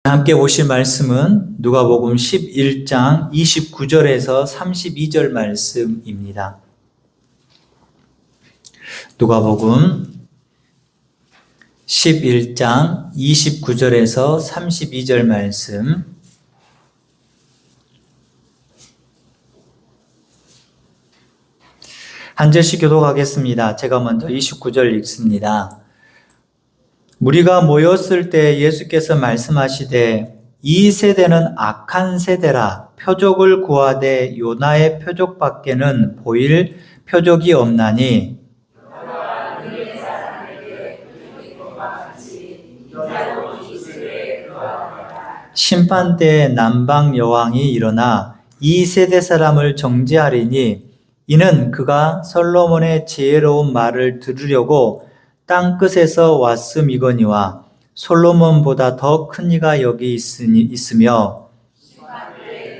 함께 보실 말씀은 누가복음 11장 29절에서 32절 말씀입니다. 누가복음 11장 29절에서 32절 말씀. 한 절씩 교독하겠습니다. 제가 먼저 29절 읽습니다. 무리가 모였을 때 예수께서 말씀하시되 이 세대는 악한 세대라. 표적을 구하되 요나의 표적밖에는 보일 표적이 없나니 심판 때에 남방 여왕이 일어나 이 세대 사람을 정죄하리니 이는 그가 솔로몬의 지혜로운 말을 들으려고 땅끝에서 왔음이거니와 솔로몬보다 더 큰 이가 여기 있으며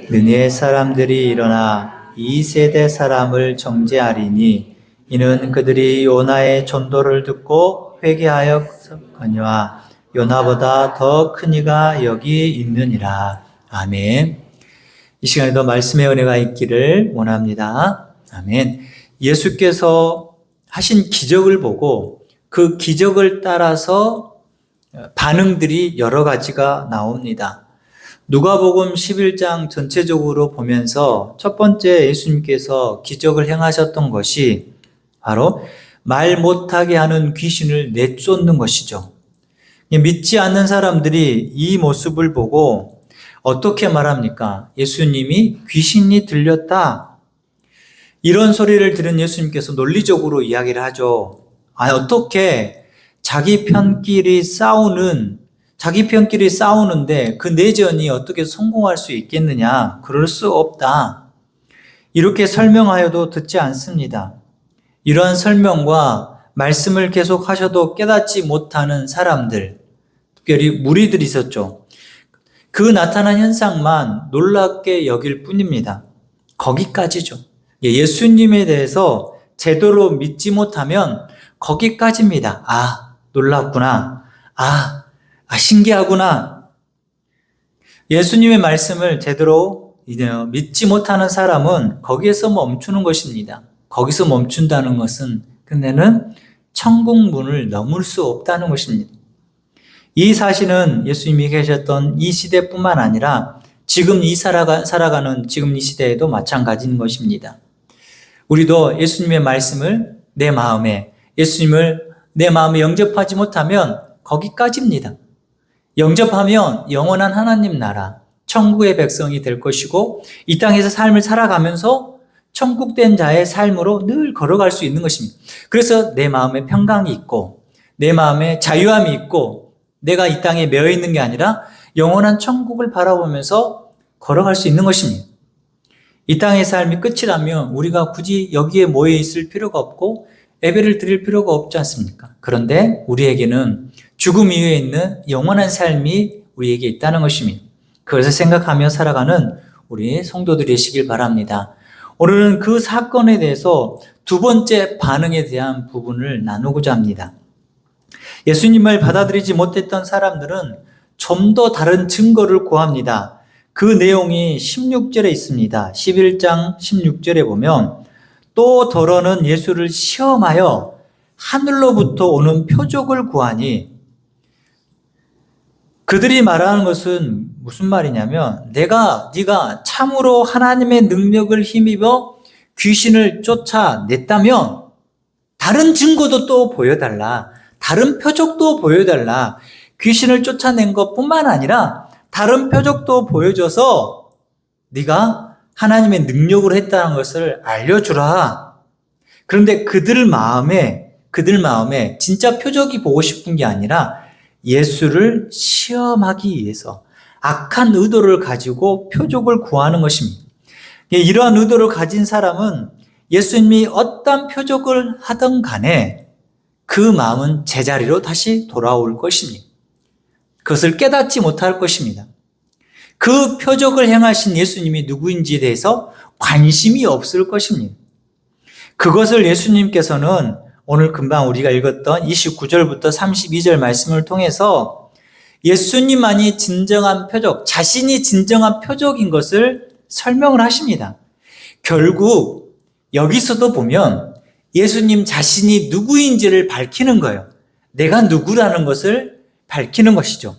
느네 사람들이 일어나 이 세대 사람을 정죄하리니 이는 그들이 요나의 전도를 듣고 회개하였거니와 요나보다 더 큰 이가 여기 있느니라. 아멘. 이 시간에도 말씀의 은혜가 있기를 원합니다. 아멘. 예수께서 하신 기적을 보고 그 기적을 따라서 반응들이 여러 가지가 나옵니다. 누가복음 11장 전체적으로 보면서 첫 번째 예수님께서 기적을 행하셨던 것이 바로 말 못하게 하는 귀신을 내쫓는 것이죠. 믿지 않는 사람들이 이 모습을 보고 어떻게 말합니까? 예수님이 귀신이 들렸다. 이런 소리를 들은 예수님께서 논리적으로 이야기를 하죠. 어떻게 자기 편끼리 싸우는데 그 내전이 어떻게 성공할 수 있겠느냐? 그럴 수 없다. 이렇게 설명하여도 듣지 않습니다. 이러한 설명과 말씀을 계속 하셔도 깨닫지 못하는 사람들, 특별히 무리들이 있었죠. 그 나타난 현상만 놀랍게 여길 뿐입니다. 거기까지죠. 예수님에 대해서 제대로 믿지 못하면 거기까지입니다. 놀랍구나. 신기하구나. 예수님의 말씀을 제대로 믿지 못하는 사람은 거기에서 멈추는 것입니다. 거기서 멈춘다는 것은 그네는 천국 문을 넘을 수 없다는 것입니다. 이 사실은 예수님이 계셨던 이 시대뿐만 아니라 지금 살아가는 지금 이 시대에도 마찬가지인 것입니다. 우리도 예수님의 말씀을 예수님을 내 마음에 영접하지 못하면 거기까지입니다. 영접하면 영원한 하나님 나라, 천국의 백성이 될 것이고 이 땅에서 삶을 살아가면서 천국된 자의 삶으로 늘 걸어갈 수 있는 것입니다. 그래서 내 마음에 평강이 있고 내 마음에 자유함이 있고 내가 이 땅에 매여 있는 게 아니라 영원한 천국을 바라보면서 걸어갈 수 있는 것입니다. 이 땅의 삶이 끝이라면 우리가 굳이 여기에 모여 있을 필요가 없고 예배를 드릴 필요가 없지 않습니까? 그런데 우리에게는 죽음 이후에 있는 영원한 삶이 우리에게 있다는 것입니다. 그것을 생각하며 살아가는 우리 성도들이시길 바랍니다. 오늘은 그 사건에 대해서 두 번째 반응에 대한 부분을 나누고자 합니다. 예수님을 받아들이지 못했던 사람들은 좀 더 다른 증거를 구합니다. 그 내용이 16절에 있습니다. 11장 16절에 보면 또 더러는 예수를 시험하여 하늘로부터 오는 표적을 구하니, 그들이 말하는 것은 무슨 말이냐면 네가 참으로 하나님의 능력을 힘입어 귀신을 쫓아냈다면 다른 증거도 또 보여달라. 다른 표적도 보여달라. 귀신을 쫓아낸 것뿐만 아니라 다른 표적도 보여줘서 네가 하나님의 능력으로 했다는 것을 알려주라. 그런데 그들 마음에 진짜 표적이 보고 싶은 게 아니라 예수를 시험하기 위해서 악한 의도를 가지고 표적을 구하는 것입니다. 이러한 의도를 가진 사람은 예수님이 어떤 표적을 하든 간에 그 마음은 제자리로 다시 돌아올 것입니다. 그것을 깨닫지 못할 것입니다. 그 표적을 행하신 예수님이 누구인지에 대해서 관심이 없을 것입니다. 그것을 예수님께서는 오늘 금방 우리가 읽었던 29절부터 32절 말씀을 통해서 예수님만이 진정한 표적, 자신이 진정한 표적인 것을 설명을 하십니다. 결국 여기서도 보면 예수님 자신이 누구인지를 밝히는 거예요. 내가 누구라는 것을 밝히는 것이죠.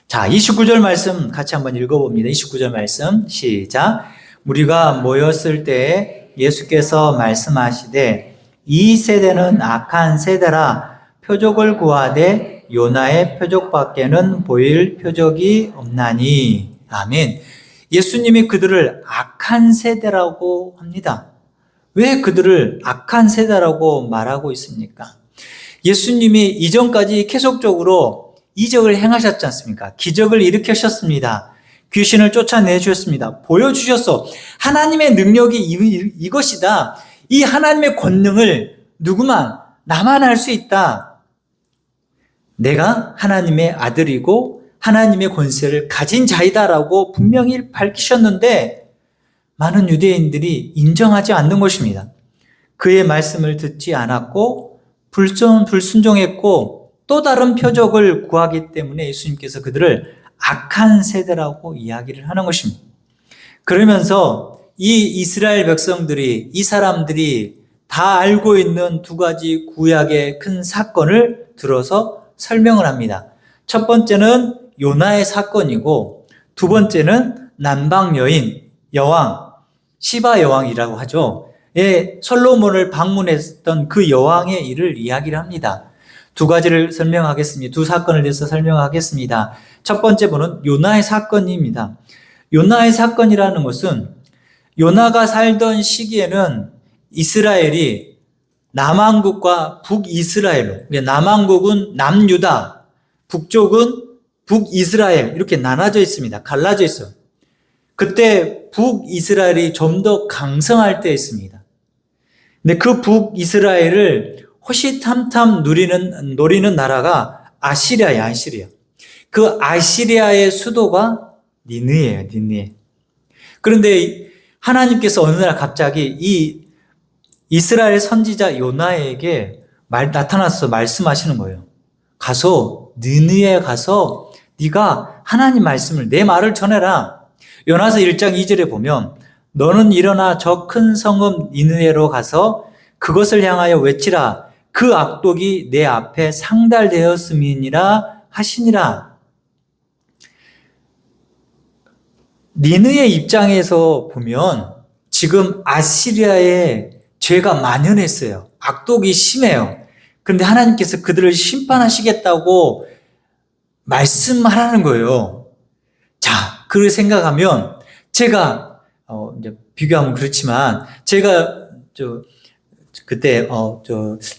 자, 29절 말씀 같이 한번 읽어봅니다. 29절 말씀 시작. 무리가 모였을 때 예수께서 말씀하시되 이 세대는 악한 세대라 표적을 구하되 요나의 표적밖에는 보일 표적이 없나니. 아멘. 예수님이 그들을 악한 세대라고 합니다. 왜 그들을 악한 세대라고 말하고 있습니까? 예수님이 이전까지 계속적으로 이적을 행하셨지 않습니까? 기적을 일으키셨습니다. 귀신을 쫓아내주셨습니다. 보여주셨어. 하나님의 능력이 이것이다. 이 하나님의 권능을 나만 할 수 있다. 내가 하나님의 아들이고 하나님의 권세를 가진 자이다라고 분명히 밝히셨는데 많은 유대인들이 인정하지 않는 것입니다. 그의 말씀을 듣지 않았고 불순종했고 또 다른 표적을 구하기 때문에 예수님께서 그들을 악한 세대라고 이야기를 하는 것입니다. 그러면서 이 이스라엘 백성들이, 이 사람들이 다 알고 있는 두 가지 구약의 큰 사건을 들어서 설명을 합니다. 첫 번째는 요나의 사건이고 두 번째는 남방 여왕, 시바 여왕이라고 하죠. 솔로몬을 방문했던 그 여왕의 일을 이야기를 합니다. 두 가지를 설명하겠습니다. 두 사건을 대해서 설명하겠습니다. 첫 번째 보는 요나의 사건입니다. 요나의 사건이라는 것은 요나가 살던 시기에는 이스라엘이 남왕국과 북이스라엘로, 남왕국은 남유다, 북쪽은 북이스라엘 이렇게 나눠져 있습니다. 갈라져 있어요. 그때 북이스라엘이 좀 더 강성할 때였습니다. 근데 그 북이스라엘을 호시탐탐 노리는 나라가 아시리아예요, 아시리아. 그 아시리아의 수도가 니느예요, 니느에. 그런데 하나님께서 어느 날 갑자기 이 이스라엘 선지자 요나에게 나타나서 말씀하시는 거예요. 가서 니느에 가서 네가 하나님 말씀을 내 말을 전해라. 요나서 1장 2절에 보면 너는 일어나 저 큰 성읍 니느에로 가서 그것을 향하여 외치라. 그 악독이 내 앞에 상달되었음이니라 하시니라. 니느의 입장에서 보면 지금 아시리아에 죄가 만연했어요. 악독이 심해요. 그런데 하나님께서 그들을 심판하시겠다고 말씀하라는 거예요. 자, 그걸 생각하면 제가 이제 비교하면 그렇지만 제가 그때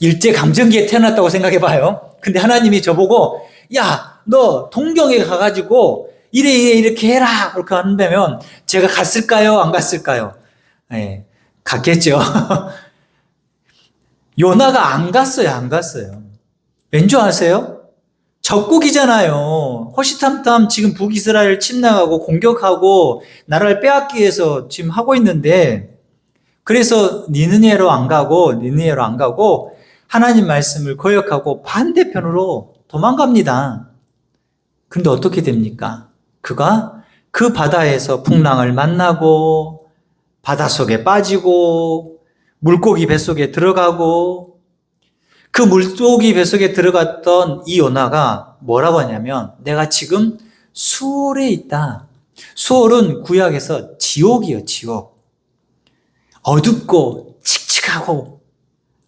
일제 감정기에 태어났다고 생각해 봐요. 근데 하나님이 저보고 야, 너 동경에 가가지고 이렇게 해라 이렇게 한다면 제가 갔을까요? 안 갔을까요? 네, 갔겠죠. 요나가 안 갔어요. 왠지 아세요? 적국이잖아요. 호시탐탐 지금 북이스라엘 침략하고 공격하고 나라를 빼앗기 위해서 지금 하고 있는데 그래서 니느웨로 안 가고 하나님 말씀을 거역하고 반대편으로 도망갑니다. 그런데 어떻게 됩니까? 그가 그 바다에서 풍랑을 만나고 바닷속에 빠지고 물고기 뱃속에 들어가고 그 물고기 뱃속에 들어갔던 이 요나가 뭐라고 하냐면 내가 지금 수월에 있다. 수월은 구약에서 지옥이에요, 지옥. 어둡고 칙칙하고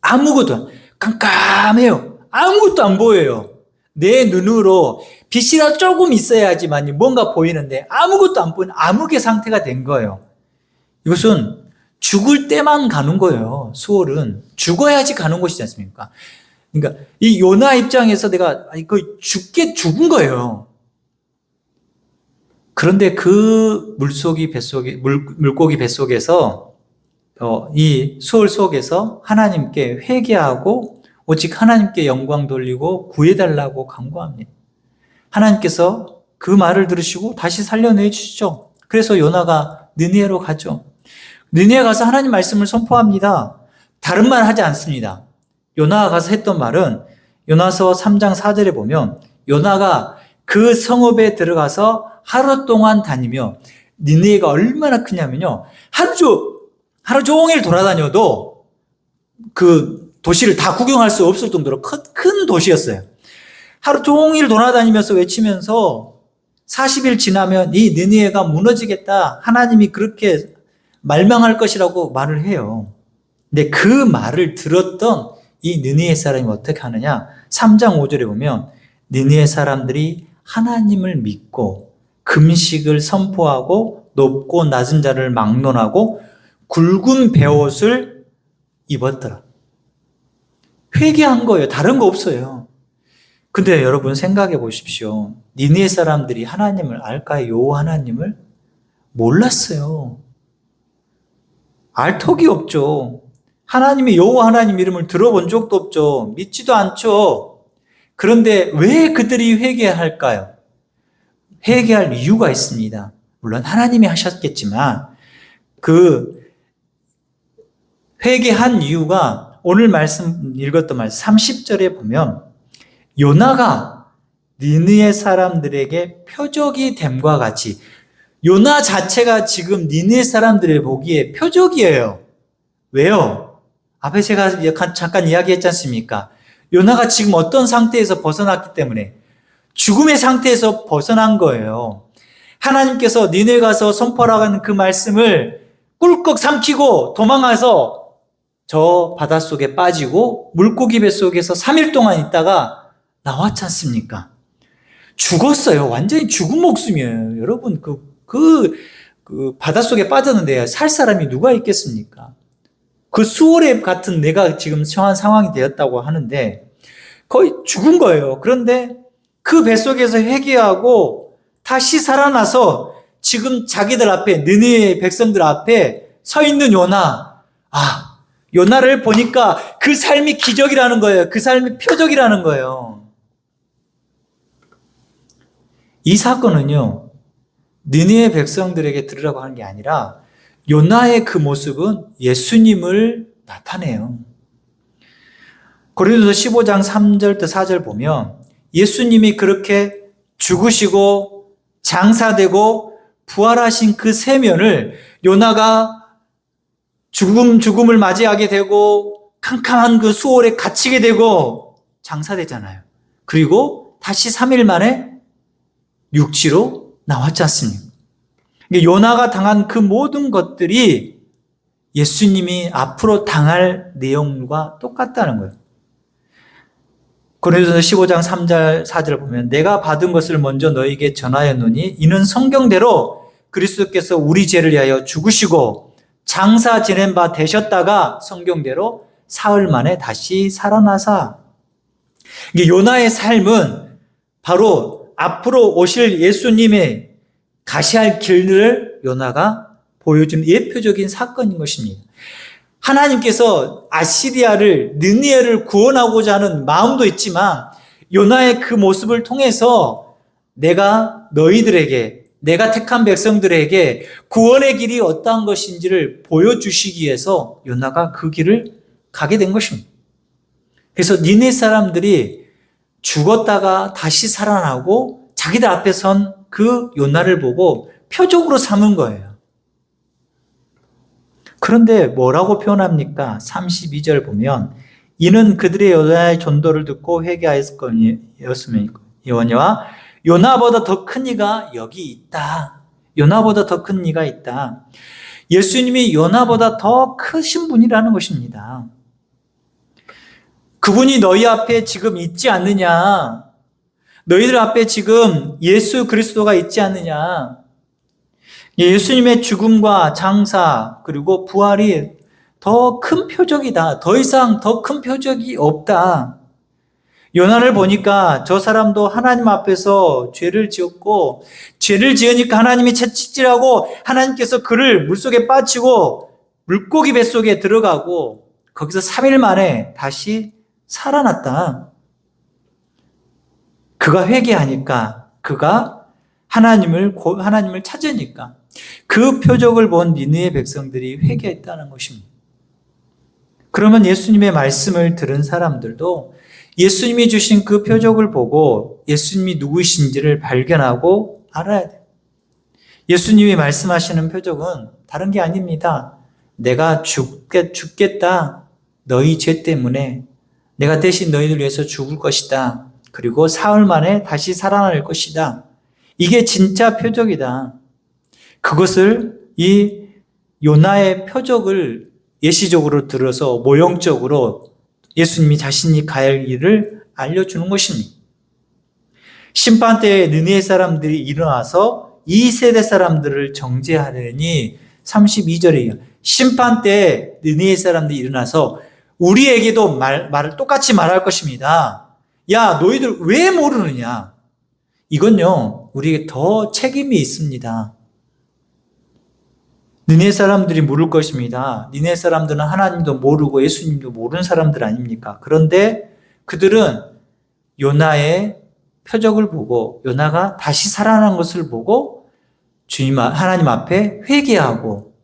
아무것도 깜깜해요. 아무것도 안 보여요. 내 눈으로 빛이라 조금 있어야지만 뭔가 보이는데 아무것도 안 보이는 암흑의 상태가 된 거예요. 이것은 죽을 때만 가는 거예요. 수월은 죽어야지 가는 곳이지 않습니까? 그러니까 이 요나 입장에서 내가 죽은 거예요. 그런데 그 물고기 뱃속에서 이 수월 속에서 하나님께 회개하고 오직 하나님께 영광 돌리고 구해달라고 간구합니다. 하나님께서 그 말을 들으시고 다시 살려내 주시죠. 그래서 요나가 느니에로 가죠. 느니에 가서 하나님 말씀을 선포합니다. 다른 말 하지 않습니다. 요나가 가서 했던 말은 요나서 3장 4절에 보면 요나가 그 그 성읍에 들어가서 하루 동안 다니며 니느웨가 얼마나 크냐면요. 하루 종일 돌아다녀도 그 도시를 다 구경할 수 없을 정도로 큰 도시였어요. 하루 종일 돌아다니면서 외치면서 40일 지나면 이 니느웨가 무너지겠다. 하나님이 그렇게 말망할 것이라고 말을 해요. 근데 그 말을 들었던 이 느니에 사람이 어떻게 하느냐? 3장 5절에 보면 느니에 사람들이 하나님을 믿고 금식을 선포하고 높고 낮은 자를 막론하고 굵은 베옷을 입었더라. 회개한 거예요. 다른 거 없어요. 근데 여러분 생각해 보십시오. 니느웨 사람들이 하나님을 알까요? 여호와 하나님을 몰랐어요. 알 턱이 없죠. 하나님이 여호와 하나님 이름을 들어본 적도 없죠. 믿지도 않죠. 그런데 왜 그들이 회개할까요? 회개할 이유가 있습니다. 물론 하나님이 하셨겠지만 그 회개한 이유가 오늘 말씀 읽었던 말씀 30절에 보면 요나가 니느웨 사람들에게 표적이 됨과 같이 요나 자체가 지금 니느웨 사람들의 보기에 표적이에요. 왜요? 앞에 제가 잠깐 이야기했지 않습니까? 요나가 지금 어떤 상태에서 벗어났기 때문에 죽음의 상태에서 벗어난 거예요. 하나님께서 니느웨 가서 선포하라는 그 말씀을 꿀꺽 삼키고 도망가서 저 바닷속에 빠지고 물고기 뱃속에서 3일 동안 있다가 나왔지 않습니까? 죽었어요. 완전히 죽은 목숨이에요. 여러분, 그 바닷속에 빠졌는데 살 사람이 누가 있겠습니까? 그 수월에 같은 내가 지금 처한 상황이 되었다고 하는데 거의 죽은 거예요. 그런데 그 뱃속에서 회개하고 다시 살아나서 지금 자기들 앞에, 느느웨 백성들 앞에 서 있는 요나. 요나를 보니까 그 삶이 기적이라는 거예요. 그 삶이 표적이라는 거예요. 이 사건은요, 느느웨 백성들에게 들으라고 하는 게 아니라 요나의 그 모습은 예수님을 나타내요. 고린도서 15장 3절부터 4절 보면 예수님이 그렇게 죽으시고 장사되고 부활하신 그 세면을 요나가 죽음을 맞이하게 되고 캄캄한 그 수월에 갇히게 되고 장사되잖아요. 그리고 다시 3일 만에 육지로 나왔지 않습니까? 요나가 당한 그 모든 것들이 예수님이 앞으로 당할 내용과 똑같다는 거예요. 고린도서 15장 3절 4절을 보면 내가 받은 것을 먼저 너에게 전하였노니 이는 성경대로 그리스도께서 우리 죄를 위하여 죽으시고 장사 지낸 바 되셨다가 성경대로 사흘 만에 다시 살아나사. 요나의 삶은 바로 앞으로 오실 예수님의 가시할 길을 요나가 보여준 예표적인 사건인 것입니다. 하나님께서 아시리아를, 느느웨를 구원하고자 하는 마음도 있지만 요나의 그 모습을 통해서 내가 너희들에게, 내가 택한 백성들에게 구원의 길이 어떠한 것인지를 보여주시기 위해서 요나가 그 길을 가게 된 것입니다. 그래서 니느웨 사람들이 죽었다가 다시 살아나고 자기들 앞에 선 그 요나를 보고 표적으로 삼은 거예요. 그런데 뭐라고 표현합니까? 32절 보면 이는 그들의 요나의 전도를 듣고 회개하였으면이거니와 요나보다 더 큰 이가 여기 있다. 요나보다 더 큰 이가 있다. 예수님이 요나보다 더 크신 분이라는 것입니다. 그분이 너희 앞에 지금 있지 않느냐? 너희들 앞에 지금 예수 그리스도가 있지 않느냐? 예수님의 죽음과 장사 그리고 부활이 더 큰 표적이다. 더 이상 더 큰 표적이 없다. 요나를 보니까 저 사람도 하나님 앞에서 죄를 지었고 죄를 지으니까 하나님이 채찍질하고 하나님께서 그를 물속에 빠치고 물고기 뱃속에 들어가고 거기서 3일 만에 다시 살아났다. 그가 회개하니까 그가 하나님을 찾으니까 그 표적을 본 니느웨 백성들이 회개했다는 것입니다. 그러면 예수님의 말씀을 들은 사람들도 예수님이 주신 그 표적을 보고 예수님이 누구신지를 발견하고 알아야 돼요. 예수님이 말씀하시는 표적은 다른 게 아닙니다. 내가 죽겠다. 너희 죄 때문에 내가 대신 너희들 위해서 죽을 것이다. 그리고 사흘 만에 다시 살아날 것이다. 이게 진짜 표적이다. 그것을 이 요나의 표적을 예시적으로 들어서 모형적으로 예수님이 자신이 가야 할 일을 알려주는 것입니다. 심판 때에 느헤 사람들이 일어나서 이 세대 사람들을 정죄하려니 32절이에요. 심판 때에 느헤 사람들이 일어나서 우리에게도 말을 똑같이 말할 것입니다. 야, 너희들 왜 모르느냐? 이건요, 우리에게 더 책임이 있습니다. 느헤 사람들이 물을 것입니다. 느헤 사람들은 하나님도 모르고 예수님도 모르는 사람들 아닙니까? 그런데 그들은 요나의 표적을 보고 요나가 다시 살아난 것을 보고 하나님 앞에 회개하고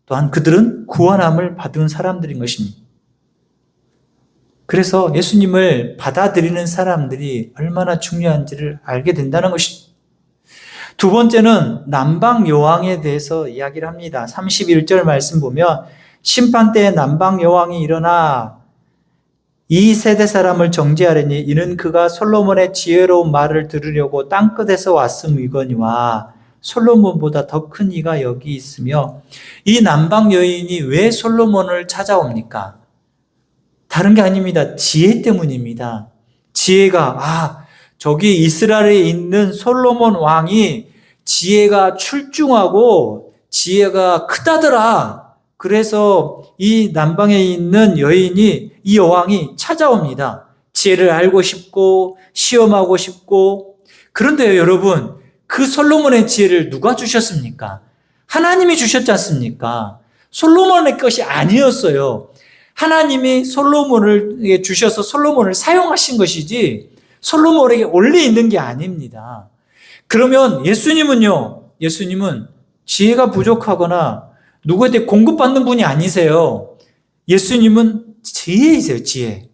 또한 그들은 구원함을 받은 사람들인 것입니다. 그래서 예수님을 받아들이는 사람들이 얼마나 중요한지를 알게 된다는 것입니다. 두 번째는 남방 여왕에 대해서 이야기를 합니다. 31절 말씀 보면 심판 때에 남방 여왕이 일어나 이 세대 사람을 정죄하려니 이는 그가 솔로몬의 지혜로운 말을 들으려고 땅끝에서 왔음이거니와 솔로몬보다 더 큰 이가 여기 있으며 이 남방 여인이 왜 솔로몬을 찾아옵니까? 다른 게 아닙니다. 지혜 때문입니다. 지혜가 저기 이스라엘에 있는 솔로몬 왕이 지혜가 출중하고 지혜가 크다더라. 그래서 이 남방에 있는 여인이 이 여왕이 찾아옵니다. 지혜를 알고 싶고 시험하고 싶고. 그런데요, 여러분, 그 솔로몬의 지혜를 누가 주셨습니까? 하나님이 주셨지 않습니까? 솔로몬의 것이 아니었어요. 하나님이 솔로몬을 주셔서 솔로몬을 사용하신 것이지 솔로몬에게 원래 있는 게 아닙니다. 그러면 예수님은 지혜가 부족하거나 누구에게 공급받는 분이 아니세요. 예수님은 지혜이세요, 지혜.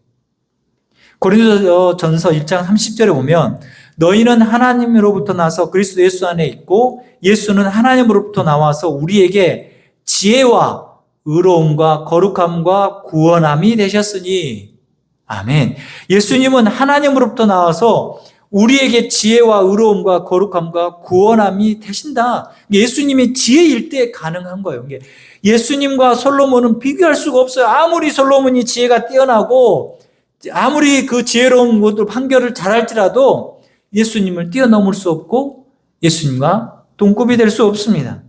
고린도전서 1장 30절에 보면 너희는 하나님으로부터 나서 그리스도 예수 안에 있고 예수는 하나님으로부터 나와서 우리에게 지혜와 의로움과 거룩함과 구원함이 되셨으니 아멘. 예수님은 하나님으로부터 나와서 우리에게 지혜와 의로움과 거룩함과 구원함이 되신다. 예수님의 지혜일 때 가능한 거예요. 예수님과 솔로몬은 비교할 수가 없어요. 아무리 솔로몬이 지혜가 뛰어나고 아무리 그 지혜로운 것들 판결을 잘할지라도 예수님을 뛰어넘을 수 없고 예수님과 동급이 될 수 없습니다.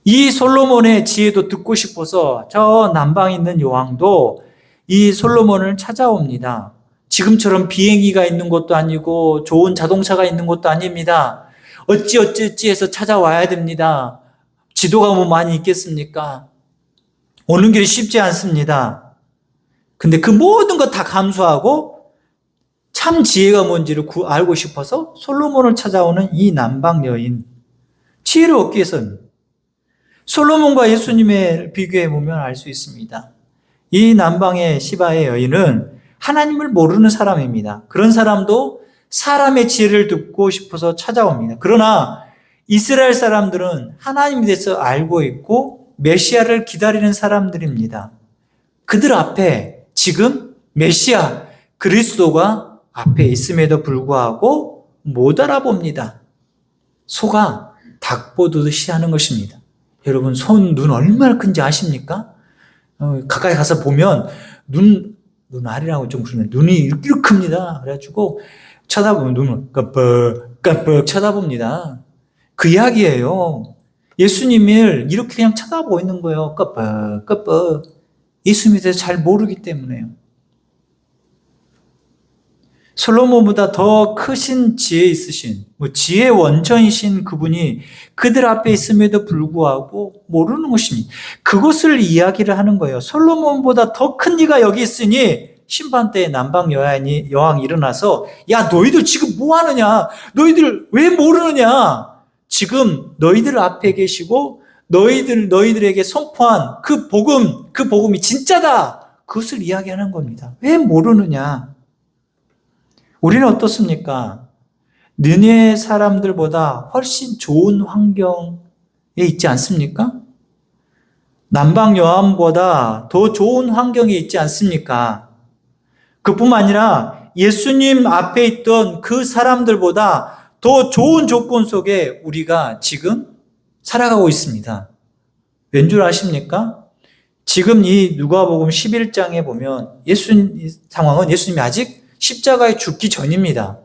이 솔로몬의 지혜도 듣고 싶어서 저 남방에 있는 여왕도 이 솔로몬을 찾아옵니다. 지금처럼 비행기가 있는 것도 아니고 좋은 자동차가 있는 것도 아닙니다. 어찌 해서 찾아와야 됩니다. 지도가 뭐 많이 있겠습니까? 오는 길이 쉽지 않습니다. 근데 그 모든 것 다 감수하고 참 지혜가 뭔지를 알고 싶어서 솔로몬을 찾아오는 이 남방 여인. 지혜를 얻기 위해서는 솔로몬과 예수님의 비교해 보면 알 수 있습니다. 이 남방의 시바의 여인은 하나님을 모르는 사람입니다. 그런 사람도 사람의 지혜를 듣고 싶어서 찾아옵니다. 그러나 이스라엘 사람들은 하나님에 대해서 알고 있고 메시아를 기다리는 사람들입니다. 그들 앞에 지금 메시아 그리스도가 앞에 있음에도 불구하고 못 알아봅니다. 소가 닭 보듯이 하는 것입니다. 여러분, 눈 얼마나 큰지 아십니까? 가까이 가서 보면 눈알이라고 좀 그러네. 눈이 이렇게 큽니다. 그래가지고 쳐다보면 눈을 깜빡 쳐다봅니다. 그 이야기예요. 예수님을 이렇게 그냥 쳐다보고 있는 거예요. 깜빡. 예수님에 대해서 잘 모르기 때문에요. 솔로몬보다 더 크신 지혜 있으신, 지혜의 원천이신 그분이 그들 앞에 있음에도 불구하고 모르는 것입니다. 그것을 이야기를 하는 거예요. 솔로몬보다 더 큰 이가 여기 있으니 심판 때에 남방 여왕이 일어나서 야, 너희들 지금 뭐 하느냐? 너희들 왜 모르느냐? 지금 너희들 앞에 계시고 너희들에게 선포한 그 복음이 진짜다. 그것을 이야기하는 겁니다. 왜 모르느냐? 우리는 어떻습니까? 느네 사람들보다 훨씬 좋은 환경에 있지 않습니까? 남방 요한보다 더 좋은 환경에 있지 않습니까? 그뿐만 아니라 예수님 앞에 있던 그 사람들보다 더 좋은 조건 속에 우리가 지금 살아가고 있습니다. 왠 줄 아십니까? 지금 이 누가복음 11장에 보면 상황은 예수님이 아직 십자가에 죽기 전입니다.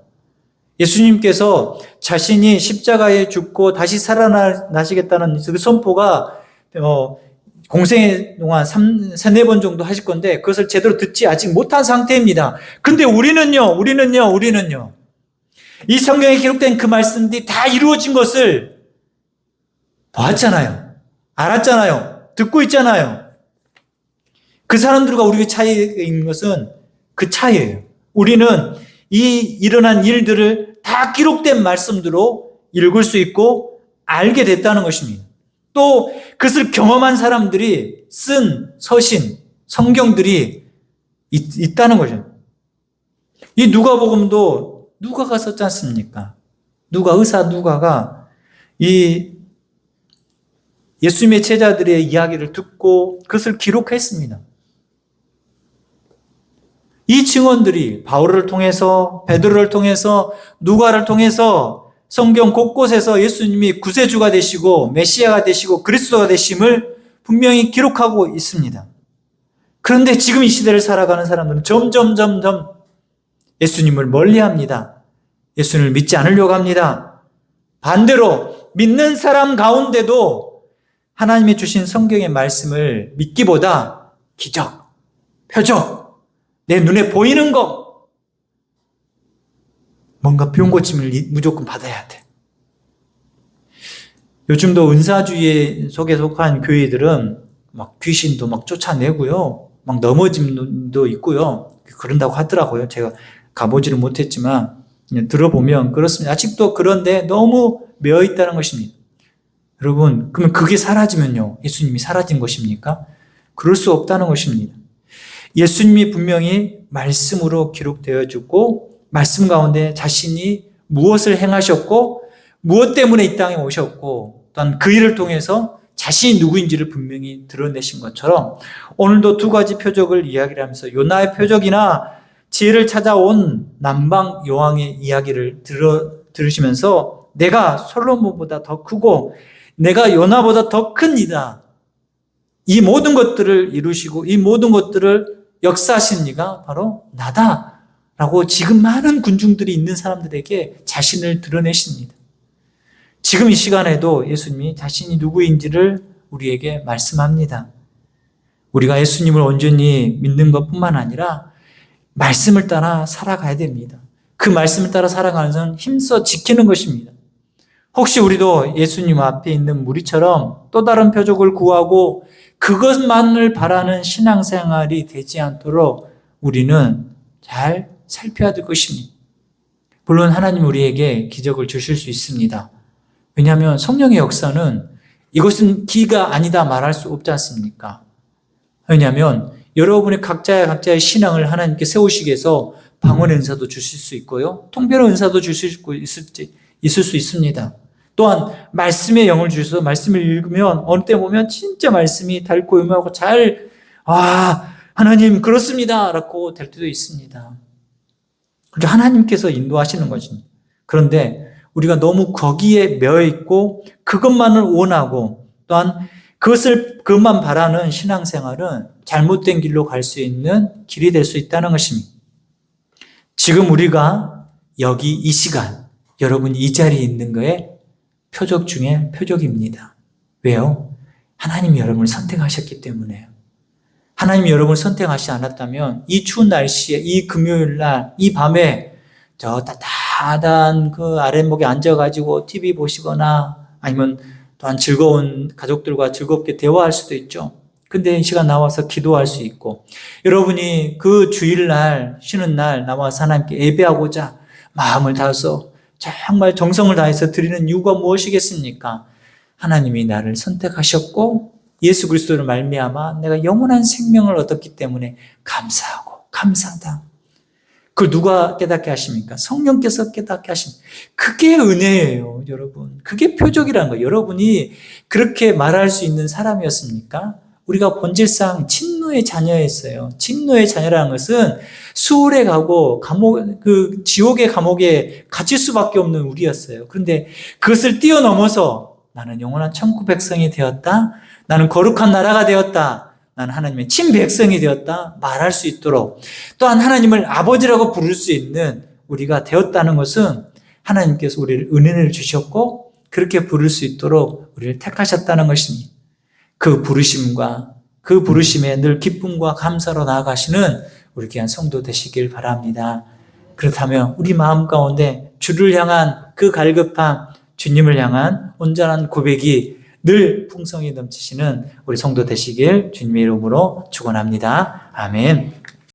예수님께서 자신이 십자가에 죽고 다시 살아나시겠다는 그 선포가 공생의 동안 3-4번 정도 하실 건데 그것을 제대로 듣지 아직 못한 상태입니다. 근데 우리는요. 이 성경에 기록된 그 말씀들이 다 이루어진 것을 봤잖아요. 알았잖아요. 듣고 있잖아요. 그 사람들과 우리의 차이가 있는 것은 그 차이예요. 우리는 이 일어난 일들을 다 기록된 말씀대로 읽을 수 있고 알게 됐다는 것입니다. 또 그것을 경험한 사람들이 쓴 서신, 성경들이 있다는 거죠. 이 누가복음도 누가가 썼지 않습니까? 의사 누가가 이 예수님의 제자들의 이야기를 듣고 그것을 기록했습니다. 이 증언들이 바울을 통해서, 베드로를 통해서, 누가를 통해서 성경 곳곳에서 예수님이 구세주가 되시고 메시아가 되시고 그리스도가 되심을 분명히 기록하고 있습니다. 그런데 지금 이 시대를 살아가는 사람들은 점점 예수님을 멀리합니다. 예수님을 믿지 않으려고 합니다. 반대로 믿는 사람 가운데도 하나님이 주신 성경의 말씀을 믿기보다 기적, 표적, 내 눈에 보이는 것, 뭔가 병 고침을 무조건 받아야 돼. 요즘도 은사주의 속에 속한 교회들은 막 귀신도 막 쫓아내고요. 막 넘어짐도 있고요. 그런다고 하더라고요. 제가 가보지를 못했지만 들어보면 그렇습니다. 아직도 그런데 너무 매어 있다는 것입니다. 여러분, 그러면 그게 사라지면요. 예수님이 사라진 것입니까? 그럴 수 없다는 것입니다. 예수님이 분명히 말씀으로 기록되어지고 말씀 가운데 자신이 무엇을 행하셨고 무엇 때문에 이 땅에 오셨고 또한 그 일을 통해서 자신이 누구인지를 분명히 드러내신 것처럼 오늘도 두 가지 표적을 이야기를 하면서 요나의 표적이나 지혜를 찾아온 남방 여왕의 이야기를 들으시면서 내가 솔로몬보다 더 크고 내가 요나보다 더 큰 이다. 이 모든 것들을 이루시고 이 모든 것들을 역사하신 이가 바로 나다라고 지금 많은 군중들이 있는 사람들에게 자신을 드러내십니다. 지금 이 시간에도 예수님이 자신이 누구인지를 우리에게 말씀합니다. 우리가 예수님을 온전히 믿는 것뿐만 아니라 말씀을 따라 살아가야 됩니다. 그 말씀을 따라 살아가는 것은 힘써 지키는 것입니다. 혹시 우리도 예수님 앞에 있는 무리처럼 또 다른 표적을 구하고 그것만을 바라는 신앙생활이 되지 않도록 우리는 잘 살펴야 될 것입니다. 물론 하나님 우리에게 기적을 주실 수 있습니다. 왜냐하면 성령의 역사는 이것은 기가 아니다 말할 수 없지 않습니까? 왜냐하면 여러분의 각자의 신앙을 하나님께 세우시기 위해서 방언의 은사도 주실 수 있고요. 통변의 은사도 주실 수 있을 수 있습니다. 또한 말씀의 영을 주셔서 말씀을 읽으면 어느 때 보면 진짜 말씀이 달고 음하고 잘 하나님 그렇습니다 라고 될 때도 있습니다. 하나님께서 인도하시는 것입니다. 그런데 우리가 너무 거기에 매여있고 그것만을 원하고 또한 그것만 바라는 신앙생활은 잘못된 길로 갈 수 있는 길이 될 수 있다는 것입니다. 지금 우리가 여기 이 시간 여러분이 이 자리에 있는 거에 표적 중에 표적입니다. 왜요? 하나님이 여러분을 선택하셨기 때문에요. 하나님이 여러분을 선택하시지 않았다면 이 추운 날씨에 이 금요일 날 이 밤에 저 따뜻한 그 아랫목에 앉아가지고 TV 보시거나 아니면 또한 즐거운 가족들과 즐겁게 대화할 수도 있죠. 근데 이 시간 나와서 기도할 수 있고 여러분이 그 주일날 쉬는 날 나와서 하나님께 예배하고자 마음을 다해서 정말 정성을 다해서 드리는 이유가 무엇이겠습니까? 하나님이 나를 선택하셨고 예수 그리스도를 말미암아 내가 영원한 생명을 얻었기 때문에 감사하고 감사하다. 그걸 누가 깨닫게 하십니까? 성령께서 깨닫게 하십니다. 그게 은혜예요, 여러분. 그게 표적이라는 거예요. 여러분이 그렇게 말할 수 있는 사람이었습니까? 우리가 본질상 진노의 자녀였어요. 진노의 자녀라는 것은 수월에 가고 지옥의 감옥에 갇힐 수밖에 없는 우리였어요. 그런데 그것을 뛰어넘어서 나는 영원한 천국 백성이 되었다. 나는 거룩한 나라가 되었다. 나는 하나님의 친백성이 되었다 말할 수 있도록, 또한 하나님을 아버지라고 부를 수 있는 우리가 되었다는 것은 하나님께서 우리를 은혜를 주셨고 그렇게 부를 수 있도록 우리를 택하셨다는 것입니다. 그 부르심과 그 부르심에 늘 기쁨과 감사로 나아가시는 우리 귀한 성도 되시길 바랍니다. 그렇다면 우리 마음 가운데 주를 향한 그 갈급함, 주님을 향한 온전한 고백이 늘 풍성히 넘치시는 우리 성도 되시길 주님의 이름으로 축원합니다. 아멘.